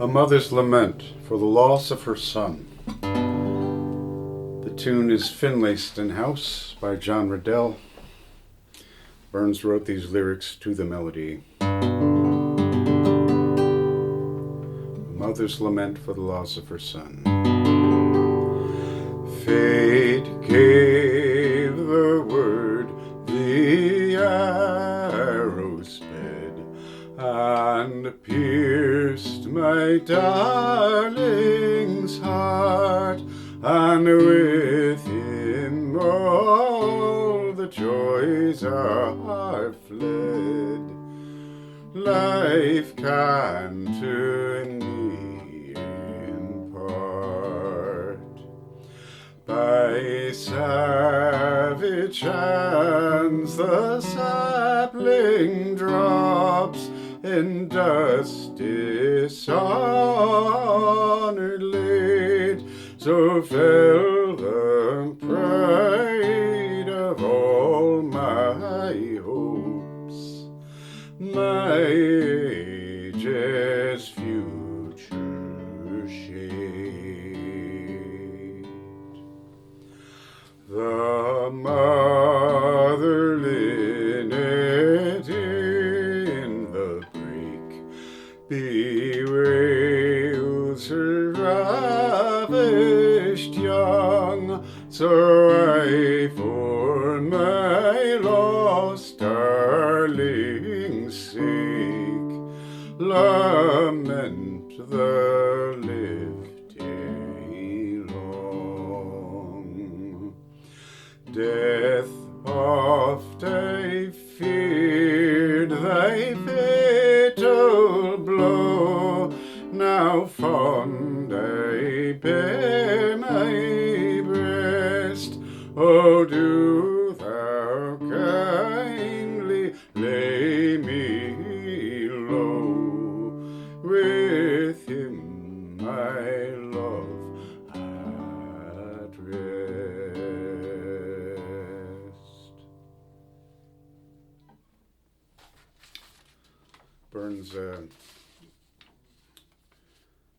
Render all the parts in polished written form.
A Mother's Lament for the Loss of Her Son. The tune is Finlayston House by John Riddell. Burns wrote these lyrics to the melody. A mother's lament for the loss of her son. Fate gave the word, the arrow sped, and pierced my darling's heart, and with him all the joys are fled. Life can to me impart. By savage hands the sapling drops in dust dishonor'd laid, so fell the pride of all my hopes, my age's future shade. The mother-linnet in the brake bewails her ravish'd young, so I for my lost darling's sake lament the lived day long. Death oft I feared thy fatal blow, now fond I bear my breast. Oh, do thou kindly lay me low, with him my love at rest. Burns,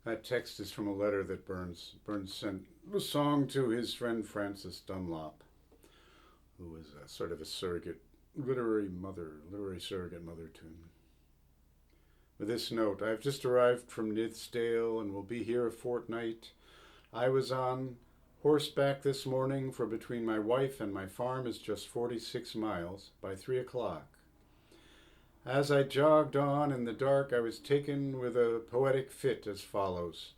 that text is from a letter that Burns sent a song to his friend Frances Dunlop, who was a sort of a surrogate literary surrogate mother to him. With this note, I've just arrived from Nithsdale and will be here a fortnight. I was on horseback this morning, for between my wife and my farm is just 46 miles, by 3 o'clock. As I jogged on in the dark, I was taken with a poetic fit as follows.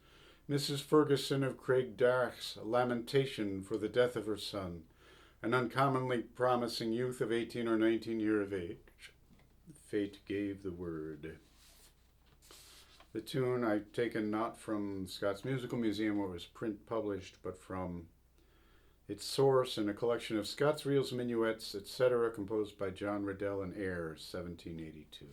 Mrs. Ferguson of Craigdarroch's lamentation for the death of her son, an uncommonly promising youth of 18 or 19 years of age. Fate gave the word. The tune I've taken not from Scots Musical Museum where it was print published, but from its source in a collection of Scots reels, minuets, etc., composed by John Riddell and Ayres, 1782.